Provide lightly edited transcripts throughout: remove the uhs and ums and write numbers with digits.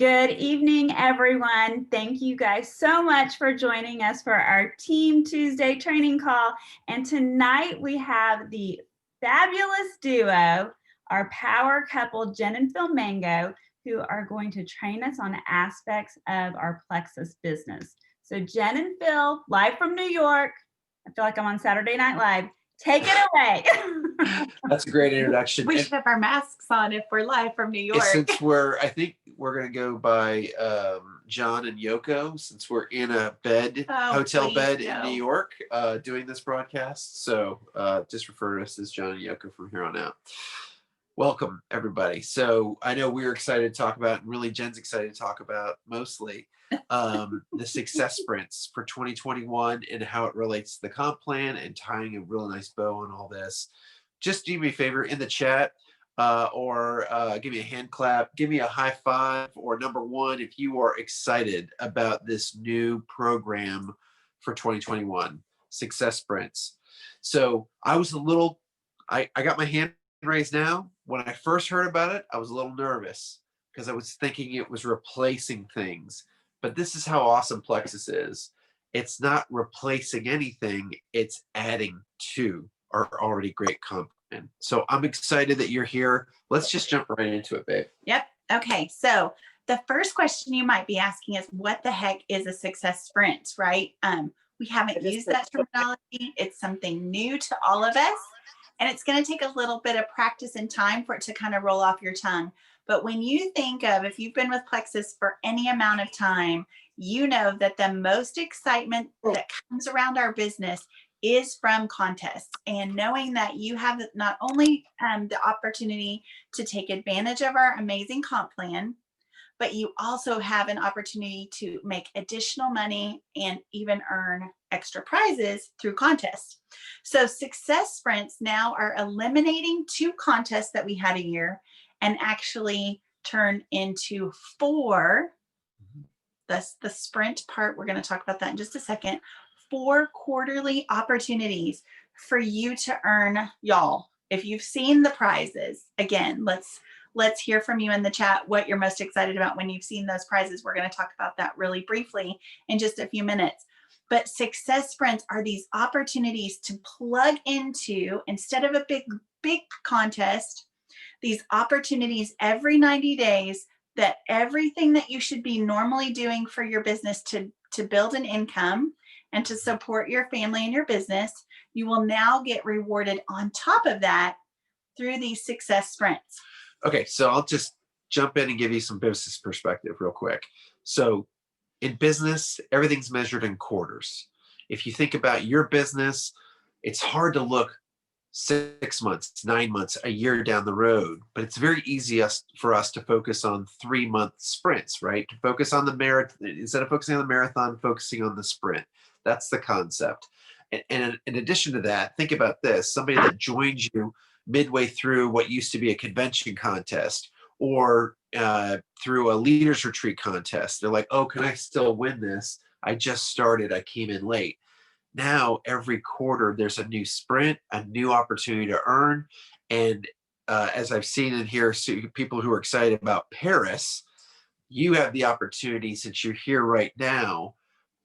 Good evening, everyone. Thank you guys so much for joining us for our Team Tuesday training call. And tonight we have the fabulous duo, our power couple, Jen and Phil Mango, who are going to train us on aspects of our Plexus business. So Jen and Phil, live from New York. I feel like I'm on Saturday Night Live. Take it away. That's a great introduction. We should have our masks on if we're live from New York. Since I think we're going to go by John and Yoko, since we're in a hotel bed in New York doing this broadcast. So just refer to us as John and Yoko from here on out. Welcome, everybody. So I know we're excited to talk about, and really Jen's excited to talk about mostly the success sprints for 2021 and how it relates to the comp plan and tying a real nice bow on all this. Just do me a favor in the chat or give me a hand clap, give me a high five, or number one if you are excited about this new program for 2021, Success Sprints. So I was I got my hand raised now. When I first heard about it, I was a little nervous because I was thinking it was replacing things. But this is how awesome Plexus is. It's not replacing anything, it's adding to our already great comp plan. So I'm excited that you're here. Let's just jump right into it, babe. Yep. Okay. So the first question you might be asking is, what the heck is a success sprint, right? We haven't used that terminology. It's something new to all of us. And it's going to take a little bit of practice and time for it to kind of roll off your tongue. But when you think of, if you've been with Plexus for any amount of time, you know that the most excitement that comes around our business is from contests, and knowing that you have not only the opportunity to take advantage of our amazing comp plan, but you also have an opportunity to make additional money and even earn extra prizes through contests. So success sprints now are eliminating 2 contests that we had a year and actually turn into 4. That's the sprint part. We're going to talk about that in just a second. 4 quarterly opportunities for you to earn, y'all. If you've seen the prizes, again, let's hear from you in the chat what you're most excited about when you've seen those prizes. We're going to talk about that really briefly in just a few minutes. But success sprints are these opportunities to plug into, instead of a big contest, these opportunities every 90 days that everything that you should be normally doing for your business to build an income and to support your family and your business, you will now get rewarded on top of that through these success sprints. Okay, so I'll just jump in and give you some business perspective real quick. So in business, everything's measured in quarters. If you think about your business, it's hard to look 6 months, 9 months, a year down the road, but it's very easy for us to focus on 3-month sprints, right? To focus on the marathon, instead of focusing on the marathon, focusing on the sprint. That's the concept. And in addition to that, think about this: somebody that joins you midway through what used to be a convention contest or through a leaders retreat contest. They're like, oh, can I still win this? I just started, I came in late. Now, every quarter, there's a new sprint, a new opportunity to earn. And as I've seen in here, so people who are excited about Paris, you have the opportunity, since you're here right now,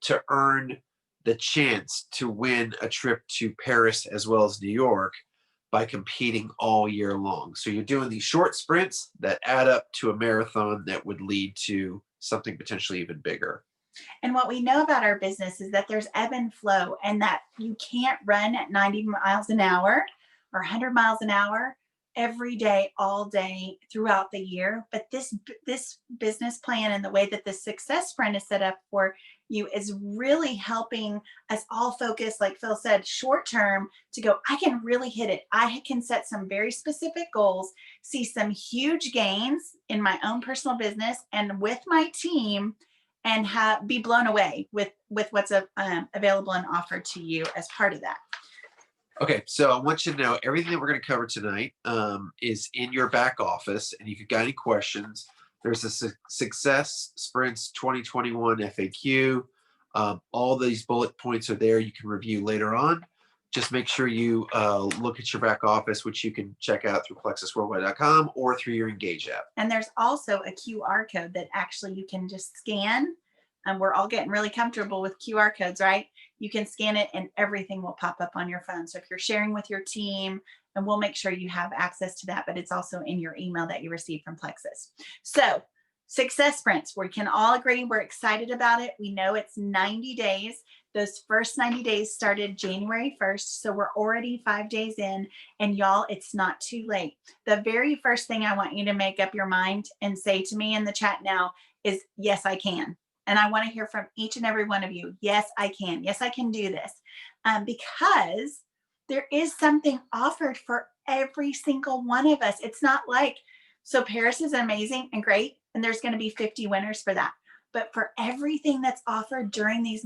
to earn the chance to win a trip to Paris as well as New York by competing all year long. So you're doing these short sprints that add up to a marathon that would lead to something potentially even bigger. And what we know about our business is that there's ebb and flow, and that you can't run at 90 miles an hour or 100 miles an hour every day, all day throughout the year. But this business plan and the way that the success sprint is set up for you is really helping us all focus, like Phil said, short term, to go, I can really hit it. I can set some very specific goals, see some huge gains in my own personal business and with my team, and be blown away with what's available and offered to you as part of that. Okay, so I want you to know everything that we're going to cover tonight is in your back office, and if you've got any questions, there's a Success Sprints 2021 FAQ. All these bullet points are there. You can review later on. just make sure you look at your back office, which you can check out through plexusworldwide.com or through your Engage app. And there's also a QR code that actually you can just scan. And we're all getting really comfortable with QR codes, right? You can scan it and everything will pop up on your phone. So if you're sharing with your team, and we'll make sure you have access to that, but it's also in your email that you receive from Plexus. So success sprints, we can all agree we're excited about it. We know it's 90 days. Those first 90 days started January 1st. So we're already 5 days in, and y'all, it's not too late. The very first thing I want you to make up your mind and say to me in the chat now is, yes, I can. And I want to hear from each and every one of you. Yes, I can. Yes, I can do this. Because there is something offered for every single one of us. It's not like, so Paris is amazing and great, and there's going to be 50 winners for that. But for everything that's offered during these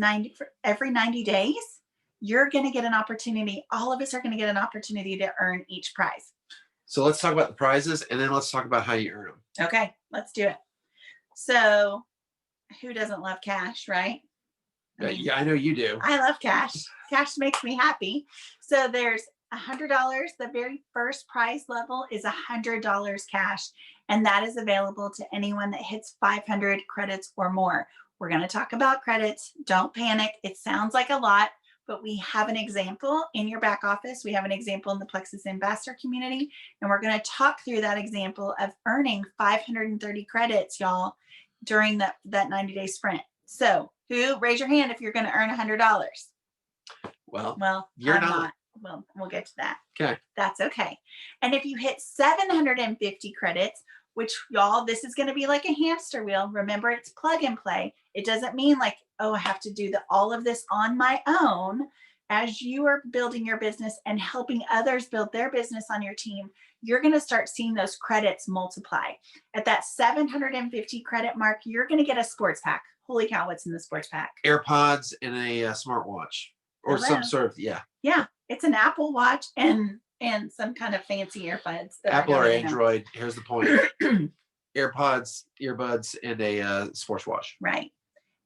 every 90 days, you're going to get an opportunity. All of us are going to get an opportunity to earn each prize. So let's talk about the prizes, and then let's talk about how you earn them. Okay, let's do it. So who doesn't love cash, right? Yeah, I know you do. I love cash. Cash makes me happy. So there's $100. The very first prize level is $100 cash. And that is available to anyone that hits 500 credits or more. We're going to talk about credits. Don't panic. It sounds like a lot, but we have an example in your back office. We have an example in the Plexus Ambassador community. And we're going to talk through that example of earning 530 credits, y'all, during that 90-day sprint. So who, raise your hand if you're going to earn $100. Well, you're I'm not. Well, we'll get to that. Okay. That's okay. And if you hit 750 credits, which y'all, this is going to be like a hamster wheel. Remember, it's plug and play. It doesn't mean like, oh, I have to do all of this on my own. As you are building your business and helping others build their business on your team, you're going to start seeing those credits multiply. At that 750 credit mark, you're going to get a sports pack. Holy cow, what's in the sports pack? AirPods and a smartwatch or Hello. some sort of, yeah. Yeah, it's an Apple Watch and some kind of fancy earbuds. Apple or Android. Here's the point. AirPods, earbuds, and a sports watch. Right.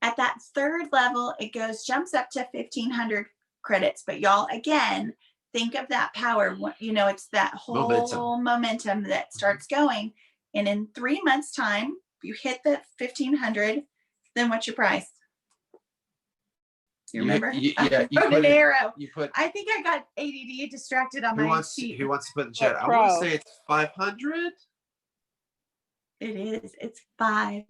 At that third level, it jumps up to 1,500 credits. But y'all, again, think of that power. It's that whole momentum that starts going. And in 3 months' time, if you hit the 1,500, then what's your price? You remember? Yeah. You put an arrow. I think I got ADD distracted on my sheet. Who wants to put in the chat? I want to say it's 500. It is. It's $500.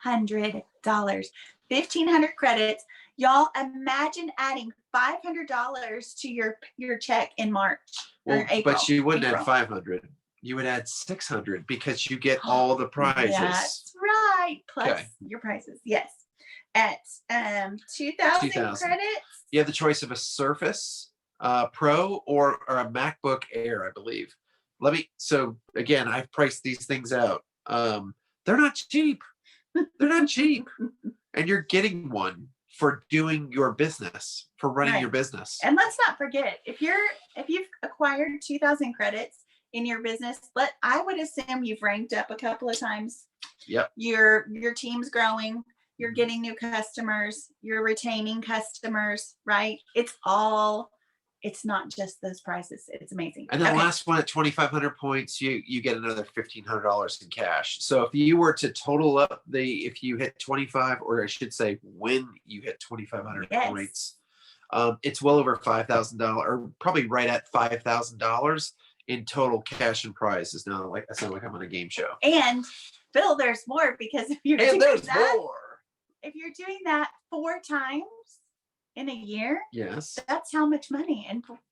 1,500 credits. Y'all, imagine adding $500 to your check in March or April. But you wouldn't add 500. You would add 600 because you get all the prizes. That's right. Plus your prizes. Yes. At 2,000 credits. You have the choice of a Surface Pro or a MacBook Air, I believe. So again, I've priced these things out. They're not cheap. They're not cheap. And you're getting one for doing your business, for running your business. And let's not forget, if you've acquired 2,000 credits in your business, I would assume you've ranked up a couple of times. Yep. Your team's growing. You're getting new customers. You're retaining customers, right? It's not just those prizes. It's amazing. And the last one at 2,500 points, you get another $1,500 in cash. So if you were to total up if you hit 25, or I should say, when you hit 2,500 points, it's well over $5,000, or probably right at $5,000 in total cash and prizes. Now, I sound like I'm on a game show. And Phil, there's more, because if you're doing that 4 times in a year, yes, that's how much money in prizes.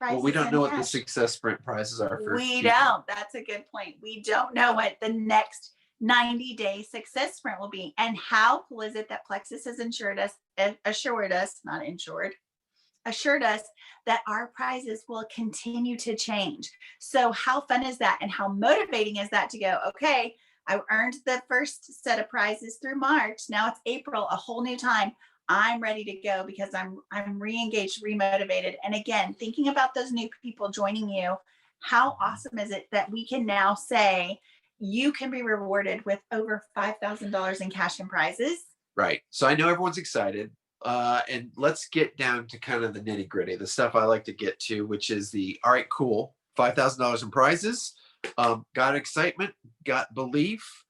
Well, we don't know what the success sprint prizes are for. We don't. That's a good point. We don't know what the next 90-day success sprint will be. And how cool is it that Plexus has assured us that our prizes will continue to change. So how fun is that? And how motivating is that to go, okay, I earned the first set of prizes through March. Now it's April, a whole new time. I'm ready to go because I'm re-engaged, remotivated. And again, thinking about those new people joining you, how awesome is it that we can now say you can be rewarded with over $5,000 in cash and prizes? Right. So I know everyone's excited. And let's get down to kind of the nitty gritty, the stuff I like to get to, which is all right, cool, $5,000 in prizes. Got excitement, got belief.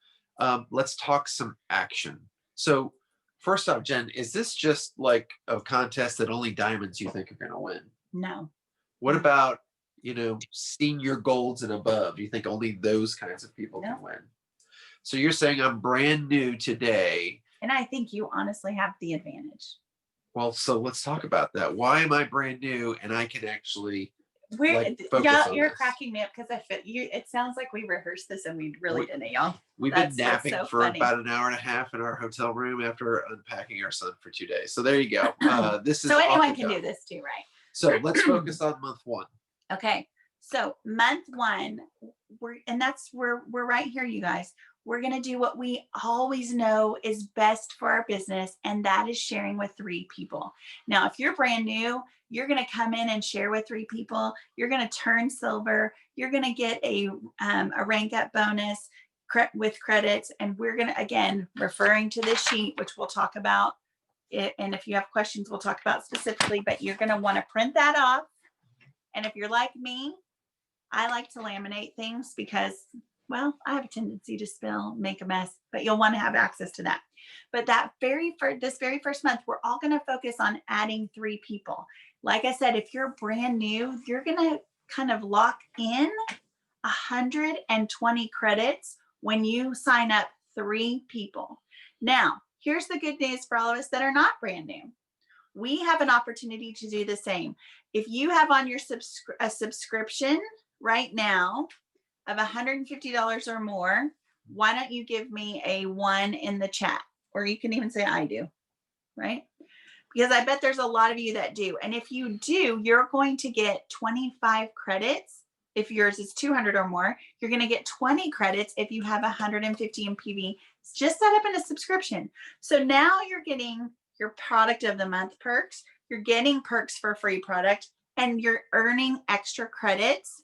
Let's talk some action. So first off, Jen, is this just like a contest that only diamonds you think are going to win? No. What about, senior golds and above? Do you think only those kinds of people No. can win? So you're saying I'm brand new today. And I think you honestly have the advantage. Well, so let's talk about that. Why am I brand new and I can actually focus Y'all, on you're this? cracking me up because it sounds like we rehearsed this and we really didn't, y'all. We've That's been napping so for funny. about an hour and a half in our hotel room after unpacking our son for 2 days. So there you go. This is So off anyone the can cuff. do this too, right? So let's focus on month one. Okay. So month one, we're right here, you guys. We're going to do what we always know is best for our business, and that is sharing with 3 people. Now, if you're brand new, you're going to come in and share with 3 people. You're going to turn silver. You're going to get a rank up bonus with credits. And we're going to, again, referring to this sheet, which we'll talk about it. And if you have questions, we'll talk about specifically, but you're going to want to print that off. And if you're like me, I like to laminate things because, well, I have a tendency to spill, make a mess, but you'll want to have access to that. But this very first month, we're all going to focus on adding 3 people. Like I said, if you're brand new, you're going to kind of lock in 120 credits when you sign up 3 people. Now, here's the good news for all of us that are not brand new. We have an opportunity to do the same. If you have on your subscription right now of $150 or more, why don't you give me a 1 in the chat? Or you can even say I do, right? Because I bet there's a lot of you that do. And if you do, you're going to get 25 credits. If yours is 200 or more, you're going to get 20 credits if you have 150 in PV. It's just set up in a subscription. So now you're getting your product of the month perks. You're getting perks for free product, and you're earning extra credits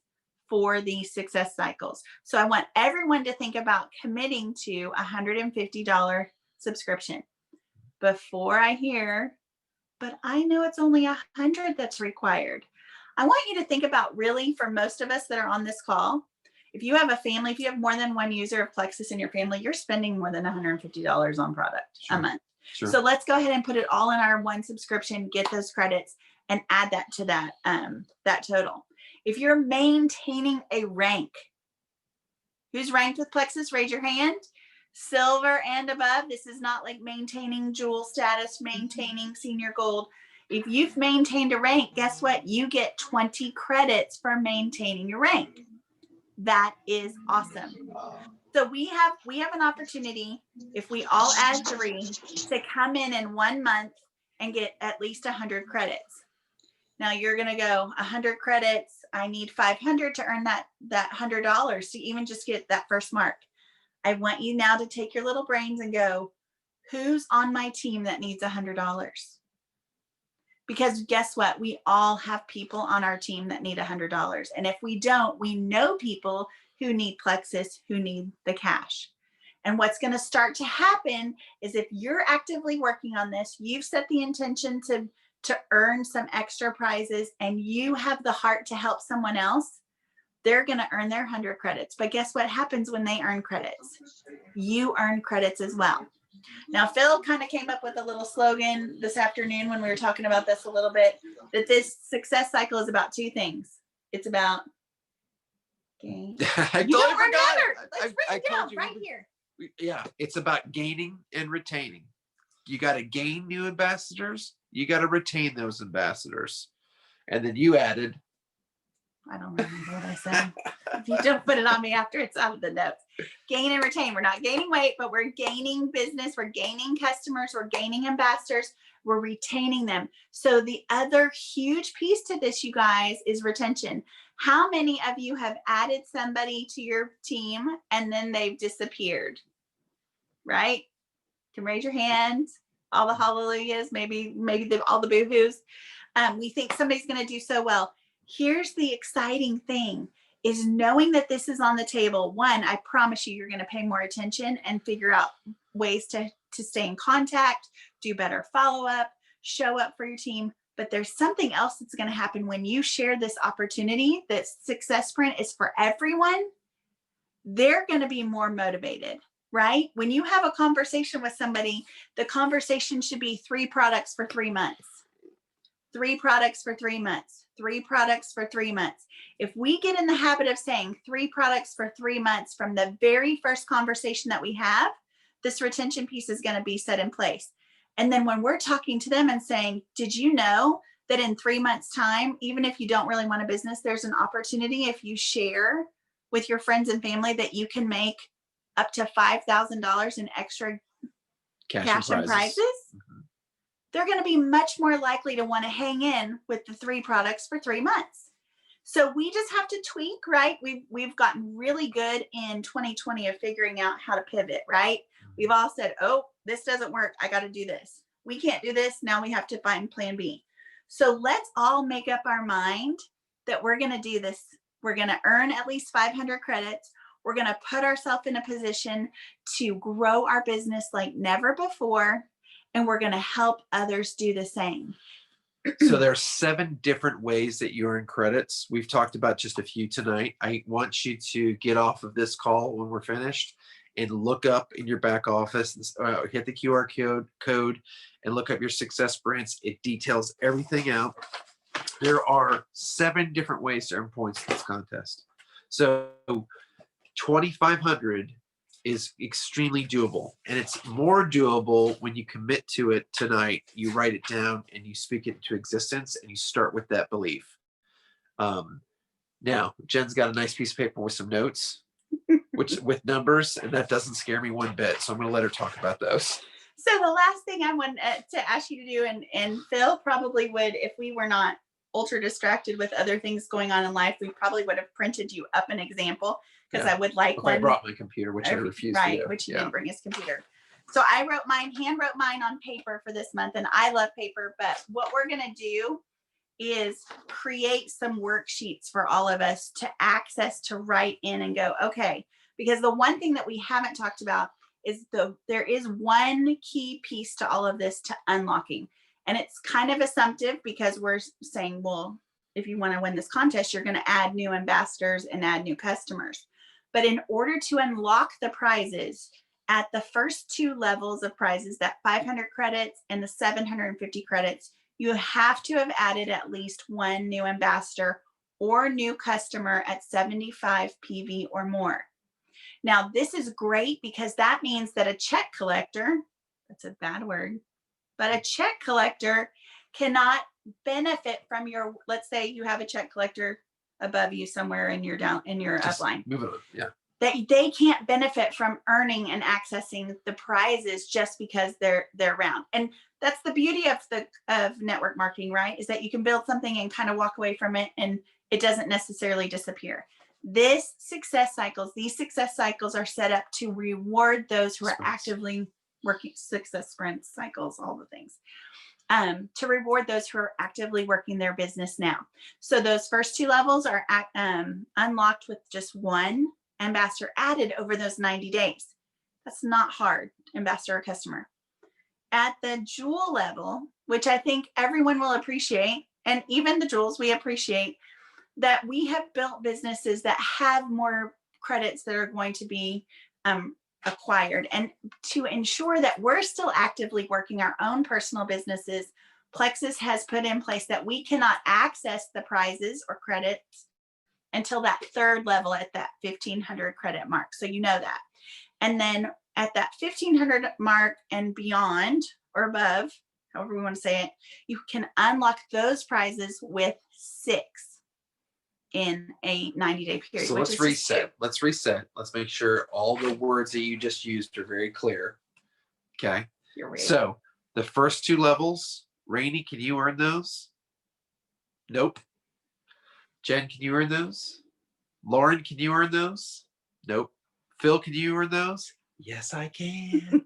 for the success cycles. So I want everyone to think about committing to $150 subscription before I hear, but I know it's only 100 that's required. I want you to think about, really, for most of us that are on this call, if you have a family, if you have more than one user of Plexus in your family, you're spending more than $150 on product a month. Sure. So let's go ahead and put it all in our one subscription, get those credits, and add that to that total. If you're maintaining a rank, who's ranked with Plexus? Raise your hand. Silver and above. This is not like maintaining jewel status, maintaining senior gold. If you've maintained a rank, guess what? You get 20 credits for maintaining your rank. That is awesome. So we have an opportunity, if we all add 3, to come in 1 month and get at least 100 credits. Now you're going to go 100 credits. I need 500 to earn that $100 to even just get that first mark. I want you now to take your little brains and go, who's on my team that needs $100? Because guess what? We all have people on our team that need $100. And if we don't, we know people who need Plexus, who need the cash. And what's going to start to happen is, if you're actively working on this, you've set the intention to earn some extra prizes, and you have the heart to help someone else, they're going to earn their 100 credits. But guess what happens when they earn credits? You earn credits as well. Now, Phil kind of came up with a little slogan this afternoon when we were talking about this a little bit, that this success cycle is about 2 things. It's about gain. I You totally don't forgot. remember. Let's I bring it told down you right here. Yeah, it's about gaining and retaining. You got to gain new ambassadors. You got to retain those ambassadors. And then you added, I don't remember what I said. If you don't put it on me after it's out of the notes. Gain and retain. We're not gaining weight, but we're gaining business. We're gaining customers. We're gaining ambassadors. We're retaining them. So the other huge piece to this, you guys, is retention. How many of you have added somebody to your team and then they've disappeared? Right? You can raise your hand. All the hallelujahs, maybe all the boo-hoos. We think somebody's going to do so well. Here's the exciting thing, is knowing that this is on the table. 1, I promise you're going to pay more attention and figure out ways to stay in contact, do better follow-up, show up for your team. But there's something else that's going to happen when you share this opportunity that Success Sprint is for everyone. They're going to be more motivated, right? When you have a conversation with somebody, the conversation should be 3 products for 3 months. 3 products for 3 months, 3 products for 3 months. If we get in the habit of saying 3 products for 3 months from the very first conversation that we have, this retention piece is going to be set in place. And then when we're talking to them and saying, did you know that in 3 months' time, even if you don't really want a business, there's an opportunity if you share with your friends and family that you can make up to $5,000 in extra cash and prizes? Mhm. They're going to be much more likely to want to hang in with the 3 products for 3 months. So we just have to tweak, right? We've gotten really good in 2020 of figuring out how to pivot, right? We've all said, oh, this doesn't work. I got to do this. We can't do this. Now we have to find plan B. So let's all make up our mind that we're going to do this. We're going to earn at least 500 credits. We're going to put ourselves in a position to grow our business like never before. And we're going to help others do the same. So there are 7 different ways that you earn credits. We've talked about just a few tonight. I want you to get off of this call when we're finished and look up in your back office, hit the QR code and look up your Success Sprints. It details everything out. There are 7 different ways to earn points in this contest. So 2,500 is extremely doable, and it's more doable when you commit to it tonight. You write it down and you speak it into existence, and you start with that belief. Now Jen's got a nice piece of paper with some notes, which with numbers, and that doesn't scare me one bit. So I'm going to let her talk about those. So the last thing I want to ask you to do, and Phil probably would, if we were not ultra distracted with other things going on in life, we probably would have printed you up an example, because I would like If one. I brought my computer, which I refused to do. Which he didn't bring his computer. So I hand wrote mine on paper for this month, and I love paper. But what we're gonna do is create some worksheets for all of us to access, to write in and go, okay. Because the one thing that we haven't talked about is there is one key piece to all of this, to unlocking. And it's kind of assumptive, because we're saying, well, if you want to win this contest, you're going to add new ambassadors and add new customers. But in order to unlock the prizes at the first 2 levels of prizes, that 500 credits and the 750 credits, you have to have added at least 1 new ambassador or new customer at 75 PV or more. Now, this is great because that means that a check collector, that's a bad word, but a check collector cannot benefit from your, let's say you have a check collector above you somewhere in your upline. Move it on. Yeah. They can't benefit from earning and accessing the prizes just because they're around. And that's the beauty of network marketing, right? Is that you can build something and kind of walk away from it, and it doesn't necessarily disappear. These success cycles are set up to reward those who are actively working, Success Sprints, cycles, all the things. To reward those who are actively working their business now. So those first 2 levels are unlocked with just 1 ambassador added over those 90 days. That's not hard, ambassador or customer. At the jewel level, which I think everyone will appreciate, and even the jewels, we appreciate that we have built businesses that have more credits that are going to be acquired. And to ensure that we're still actively working our own personal businesses, Plexus has put in place that we cannot access the prizes or credits until that 3rd level at that 1,500 credit mark. So you know that. And then at that 1,500 mark and beyond or above, however we want to say it, you can unlock those prizes with 6 in a 90-day period. So let's reset. Let's reset. Let's make sure all the words that you just used are very clear. Okay. So the first 2 levels, Rainey, can you earn those? Nope. Jen, can you earn those? Lauren, can you earn those? Nope. Phil, can you earn those? Yes, I can.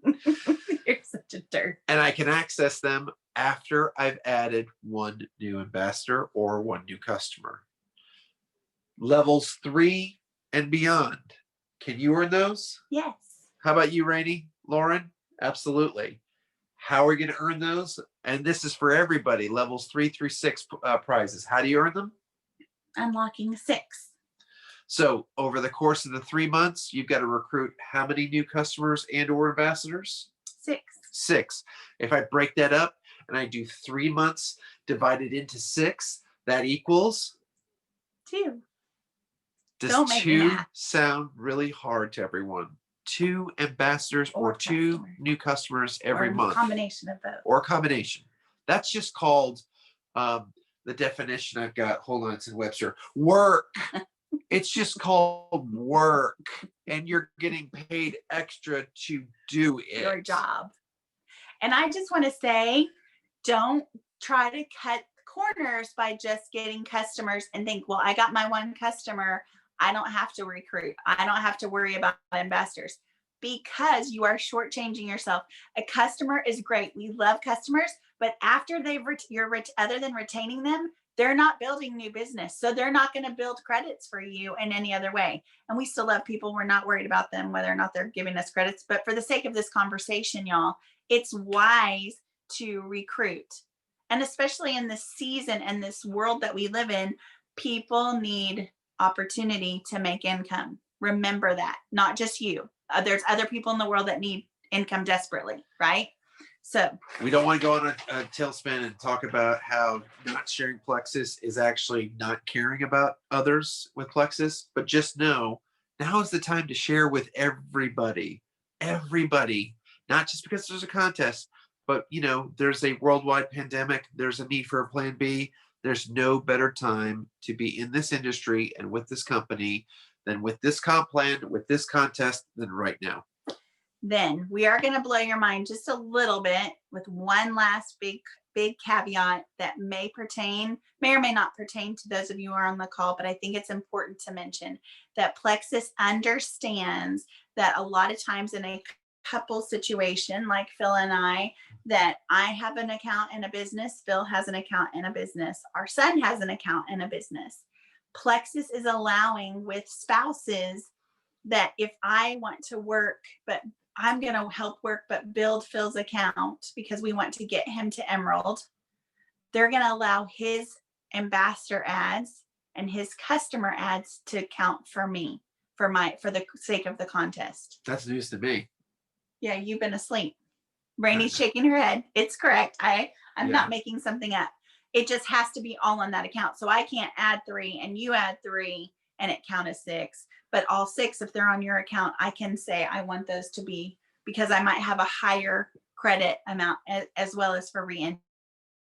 You're such a dirt. And I can access them after I've added 1 new ambassador or 1 new customer. Levels 3 and beyond. Can you earn those? Yes. How about you, Rainey? Lauren? Absolutely. How are we going to earn those? And this is for everybody, levels 3 through 6 prizes. How do you earn them? Unlocking 6. So over the course of the 3 months, you've got to recruit how many new customers and or ambassadors? 6. 6. If I break that up and I do 3 months divided into 6, that equals 2. Does Don't make me 2 math. sound really hard to everyone? 2 ambassadors or Or 2 customers. new customers every Or a month, combination of both. or a combination. That's just called the definition I've got. Hold on, it's in Webster. Work. It's just called work, and you're getting paid extra to do it. Your job. And I just want to say, don't try to cut corners by just getting customers and think, well, I got my one customer. I don't have to recruit. I don't have to worry about ambassadors, because you are shortchanging yourself. A customer is great. We love customers, but after other than retaining them, they're not building new business. So they're not going to build credits for you in any other way. And we still love people. We're not worried about them, whether or not they're giving us credits. But for the sake of this conversation, y'all, it's wise to recruit. And especially in this season and this world that we live in, people need opportunity to make income. Remember that, not just you. There's other people in the world that need income desperately, right? So we don't want to go on a tailspin and talk about how not sharing Plexus is actually not caring about others with Plexus, but just know now is the time to share with everybody, not just because there's a contest, but there's a worldwide pandemic. There's a need for a plan B. There's no better time to be in this industry and with this company than with this comp plan, with this contest, than right now. Then we are going to blow your mind just a little bit with one last big caveat that may or may not pertain to those of you who are on the call, but I think it's important to mention that Plexus understands that a lot of times in a couple situation like Phil and I, that I have an account in a business, Phil has an account in a business, our son has an account in a business. Plexus is allowing with spouses that if I want to work, but I'm going to help work, but build Phil's account because we want to get him to Emerald, they're going to allow his ambassador ads and his customer ads to count for me, for the sake of the contest. That's news to me. Yeah, you've been asleep. Rainey's shaking her head. It's correct. I'm not making something up. It just has to be all on that account. So I can't add 3 and you add 3 and it count as 6. But all 6, if they're on your account, I can say I want those to be, because I might have a higher credit amount as well as for re-entry.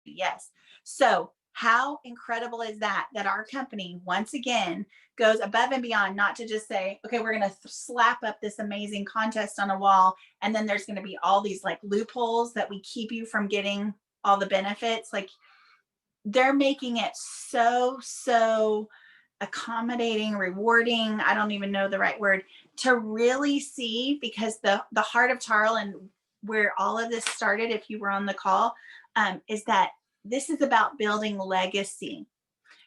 Yes. So how incredible is that our company, once again, goes above and beyond, not to just say, okay, we're going to slap up this amazing contest on a wall, and then there's going to be all these like loopholes that we keep you from getting all the benefits. Like, they're making it so accommodating, rewarding. I don't even know the right word to really see, because the heart of Tarl and where all of this started, if you were on the call, is that this is about building legacy.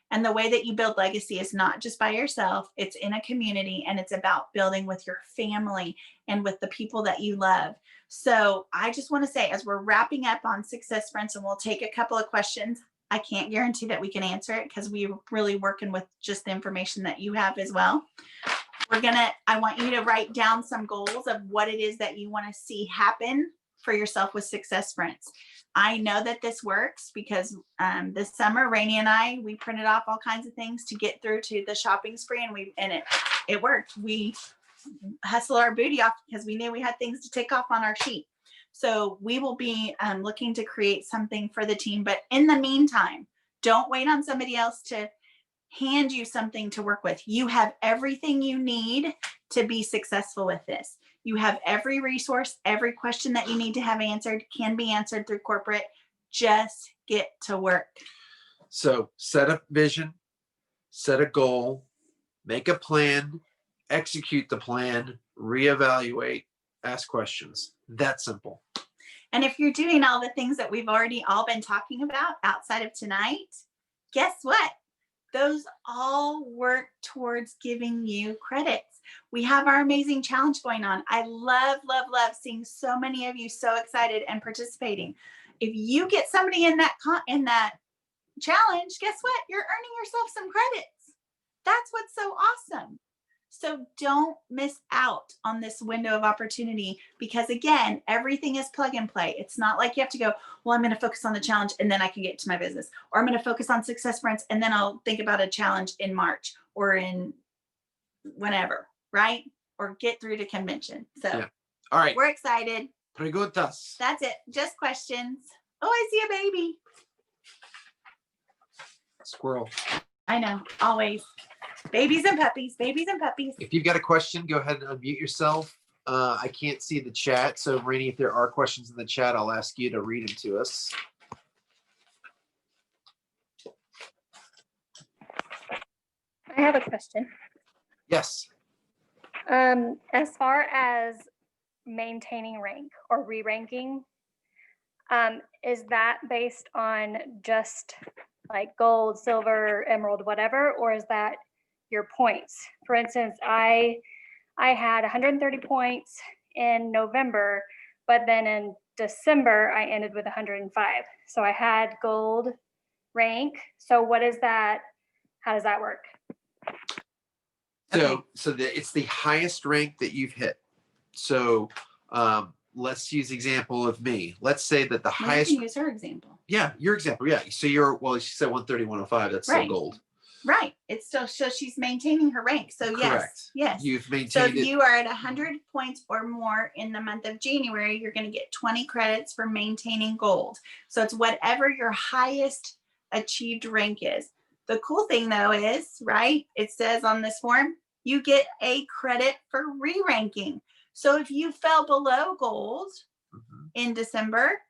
And the way that you build legacy is not just by yourself, it's in a community, and it's about building with your family and with the people that you love. So I just want to say, as we're wrapping up on Success Sprints, and we'll take a couple of questions, I can't guarantee that we can answer it because we're really working with just the information that you have as well. I want you to write down some goals of what it is that you want to see happen for yourself with Success Sprints. I know that this works because this summer, Rainey and I, we printed off all kinds of things to get through to the shopping spree, and it worked. We hustle our booty off because we knew we had things to tick off on our sheet. So we will be looking to create something for the team. But in the meantime, don't wait on somebody else to hand you something to work with. You have everything you need to be successful with this. You have every resource, every question that you need to have answered can be answered through corporate. Just get to work. So set a vision, set a goal, make a plan, execute the plan, reevaluate, ask questions. That simple. And if you're doing all the things that we've already all been talking about outside of tonight, guess what? Those all work towards giving you credits. We have our amazing challenge going on. I love, love, love seeing so many of you so excited and participating. If you get somebody in that challenge, guess what? You're earning yourself some credits. That's what's so awesome. So don't miss out on this window of opportunity, because again, everything is plug and play. It's not like you have to go, well, I'm going to focus on the challenge and then I can get to my business, or I'm going to focus on Success Sprints and then I'll think about a challenge in March or in whenever, right? Or get through to convention. So Yeah. All right. We're excited. Preguntas. That's it. Just questions. Oh, I see a baby. Squirrel. I know, always. Babies and puppies, babies and puppies. If you've got a question, go ahead and unmute yourself. I can't see the chat. So Rainey, if there are questions in the chat, I'll ask you to read them to us. I have a question. Yes. As far as maintaining rank or re-ranking, is that based on just like gold, silver, emerald, whatever, or is that your points? For instance, I had 130 points in November, but then in December I ended with 105. So I had gold rank. So what is that? How does that work? So it's the highest rank that you've hit. So let's use the example of me. Let's say that the Well, highest. you can use her example. Yeah, your example. Yeah. So she said 130, 105. That's Right. still gold. Right. It's still, so she's maintaining her rank. So Correct. yes. You've maintained So if it. you are at 100 points or more in the month of January, you're going to get 20 credits for maintaining gold. So it's whatever your highest achieved rank is. The cool thing though is, right, it says on this form, you get a credit for re-ranking. So if you fell below gold Mhm. in December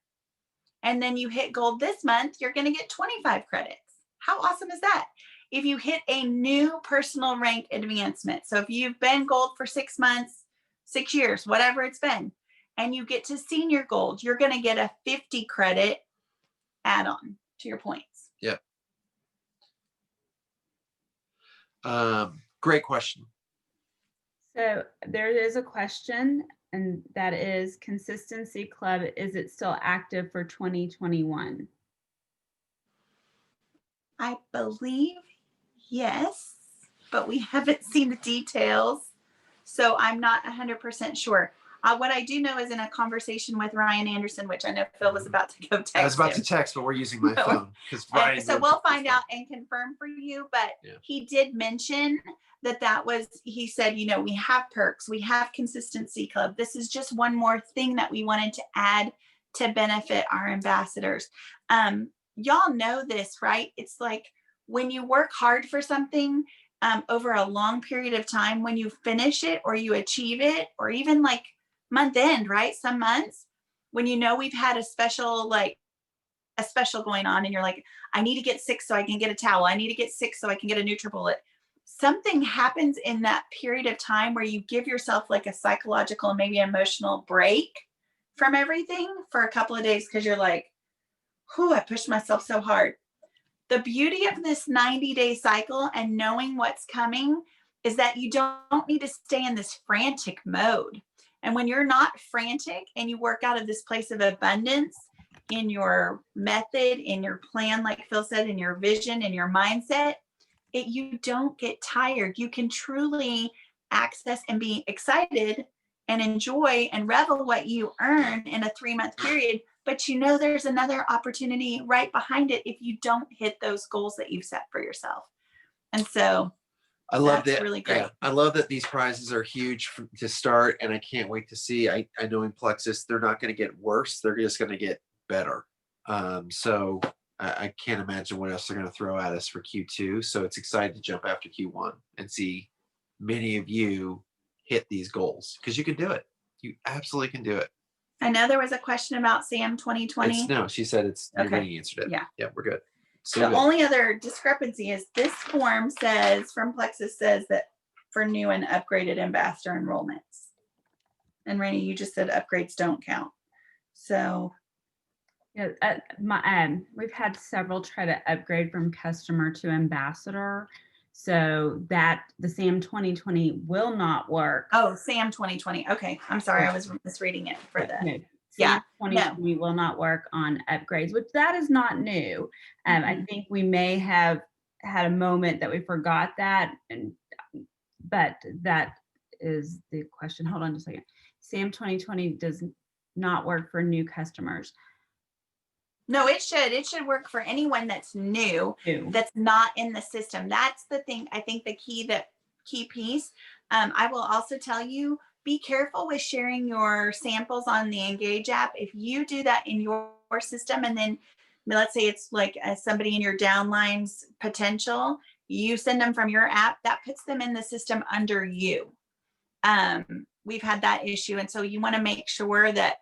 and then you hit gold this month, you're going to get 25 credits. How awesome is that? If you hit a new personal rank advancement, so if you've been gold for 6 months, 6 years, whatever it's been, and you get to senior gold, you're going to get a 50 credit add-on to your points. Yep. Great question. So there is a question, and that is Consistency Club, is it still active for 2021? I believe yes, but we haven't seen the details, so I'm not 100% sure. What I do know is in a conversation with Ryan Anderson, which I know Phil was about to go text I was about him. to text, but we're using my No. phone because And Ryan. so wrote we'll this find one. out and confirm for you, but Yeah. he did mention that was, he said, we have perks, we have Consistency Club. This is just one more thing that we wanted to add to benefit our ambassadors. Y'all know this, right? It's like when you work hard for something over a long period of time, when you finish it or you achieve it, or even like month end, right? Some months when we've had a special going on and you're like, I need to get 6 so I can get a towel. I need to get 6 so I can get a NutriBullet. Something happens in that period of time where you give yourself like a psychological and maybe emotional break from everything for a couple of days because you're like, whew, I pushed myself so hard. The beauty of this 90-day cycle and knowing what's coming is that you don't need to stay in this frantic mode. And when you're not frantic and you work out of this place of abundance in your method, in your plan, like Phil said, in your vision, in your mindset, you don't get tired. You can truly access and be excited and enjoy and revel what you earn in a 3-month period. But there's another opportunity right behind it if you don't hit those goals that you've set for yourself. And so I love that's that. really great. Yeah, I love that these prizes are huge to start, and I can't wait to see. I know in Plexus they're not going to get worse; they're just going to get better. So I can't imagine what else they're going to throw at us for Q2. So it's exciting to jump after Q1 and see many of you hit these goals because you can do it. You absolutely can do it. I know there was a question about SAM 2020. No, she said it's. Okay. Renee answered it. Yeah, we're good. So the good. only other discrepancy is this form from Plexus says that for new and upgraded ambassador enrollments. And Rainey, you just said upgrades don't count. So Yeah, we've had several try to upgrade from customer to ambassador. So that the SAM 2020 will not work. Oh, SAM 2020. Okay. I'm sorry. I was misreading it for the, No, yeah, SAM 2020 will not work on upgrades, which that is not new. I think we may have had a moment that we forgot that, but that is the question. Hold on just a second. SAM 2020 does not work for new customers. no, it should work for anyone that's new, that's not in the system. That's the thing. I think the key piece. I will also tell you, be careful with sharing your samples on the Engage app. If you do that in your system, and then let's say it's like somebody in your downline's potential, you send them from your app, that puts them in the system under you. We've had that issue. And so you want to make sure that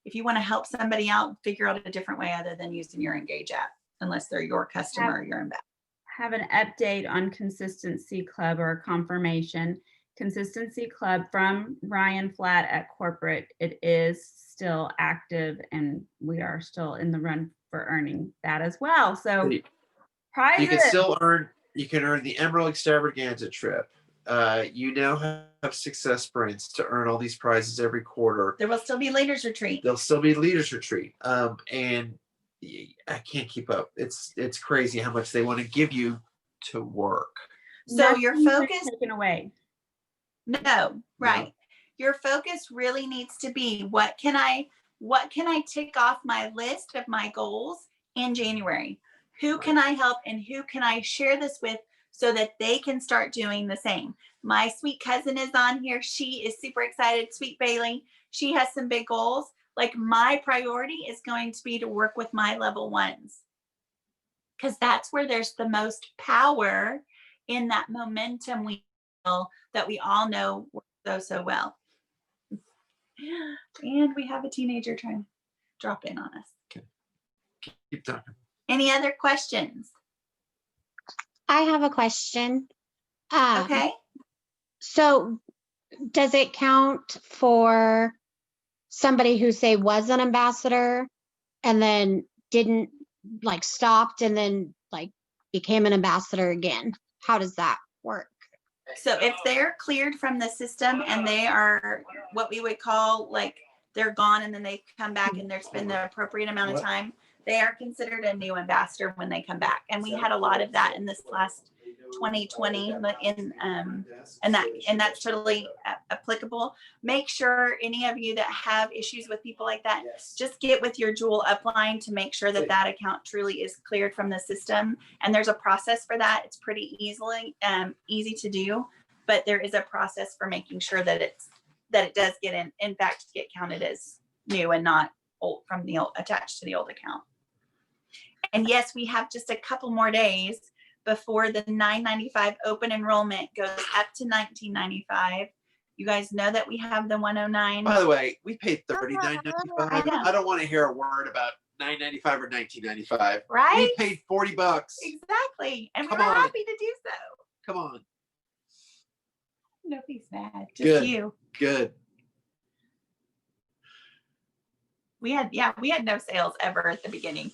if you want to help somebody out, figure out a different way other than using your Engage app, unless they're your customer or your ambassador. Have an update on Consistency Club or a confirmation. Consistency Club from Ryan Flatt at corporate. It is still active and we are still in the run for earning that as well. So You prizes. can still earn, you can earn the Emerald Extravaganza trip. You now have success sprints to earn all these prizes every quarter. There will still be Leaders Retreat. There'll still be Leaders Retreat. And I can't keep up. It's crazy how much they want to give you to work. So your Nothing is focus, taken away. no, right. Your focus really needs to be what can I tick off my list of my goals in January? Who can I help and who can I share this with so that they can start doing the same? My sweet cousin is on here. She is super excited. Sweet Bailey. She has some big goals. Like my priority is going to be to work with my level ones, because that's where there's the most power in that momentum that we all know works so well. And we have a teenager trying to drop in on us. Keep talking. Any other questions? I have a question. Okay. So does it count for somebody who say was an ambassador and then didn't stopped and then became an ambassador again? How does that work? So if they're cleared from the system and they are what we would call they're gone and then they come back and there's been the appropriate amount of time, they are considered a new ambassador when they come back. And we had a lot of that in this last 2020 and that's totally applicable. Make sure any of you that have issues with people like that, just get with your Jewel upline to make sure that that account truly is cleared from the system. And there's a process for that. It's pretty easy to do, but there is a process for making sure that it does get in fact get counted as new and not old from the old, attached to the old account. And yes, we have just a couple more days before the $9.95 open enrollment goes up to $19.95. You guys know that we have the 109. By the way, we paid $39.95. I know. I don't want to hear a word about $9.95 or $19.95. Right? We paid $40. Exactly. And we Come were on. happy to do so. Come on. Nobody's mad. Just Good. you. Good. We had no sales ever at the beginning.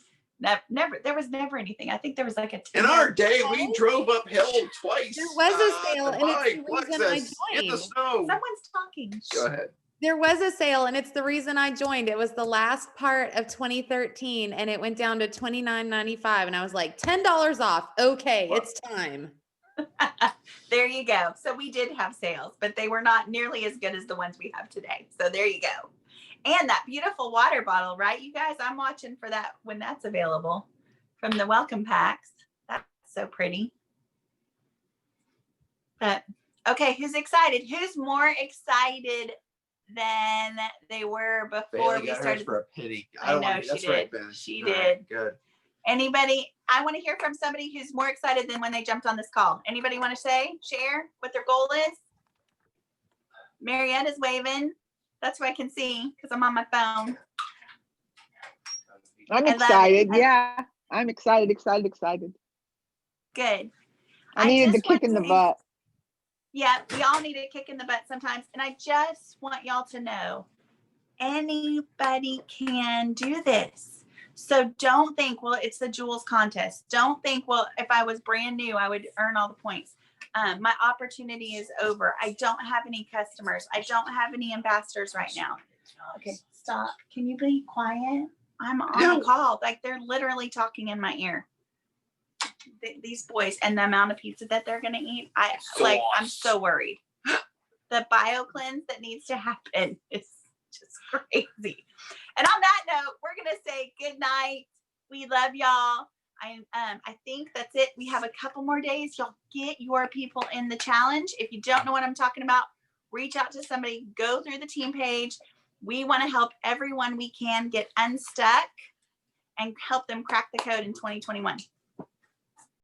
Never. There was never anything. I think there was like a 10 In our day, we drove uphill twice. There was a sale, to and it's buy the reason I Lexus in the joined. snow. Someone's talking. Go ahead. There was a sale, and it's the reason I joined. It was the last part of 2013, and it went down to $29.95, and I was like, $10 off. Okay, it's time. There you go. So we did have sales, but they were not nearly as good as the ones we have today. So there you go. And that beautiful water bottle, right? You guys, I'm watching for that when that's available from the welcome packs. That's so pretty. But okay, who's excited? Who's more excited than they were before Bailey we got hers started? for a penny. I don't know want to, she that's right, did. Ben. She All right, did. good. Anybody? I want to hear from somebody who's more excited than when they jumped on this call. Anybody want to share what their goal is? Mariette is waving. That's what I can see because I'm on my phone. I'm I love excited. it. Yeah, I'm excited. Good. I needed the just want kick in the to- butt. Yeah, we all need a kick in the butt sometimes. And I just want y'all to know anybody can do this. So don't think, well, it's the Jewels contest. Don't think, well, if I was brand new, I would earn all the points. My opportunity is over. I don't have any customers. I don't have any ambassadors right now. Okay, stop. Can you be quiet? I'm on No. a call. Like they're literally talking in my ear. These boys and the amount of pizza that they're gonna eat. I'm so worried. The bio cleanse that needs to happen is just crazy. And on that note, we're gonna say good night. We love y'all. I think that's it. We have a couple more days. Y'all get your people in the challenge. If you don't know what I'm talking about, reach out to somebody, go through the team page. We want to help everyone we can get unstuck and help them crack the code in 2021.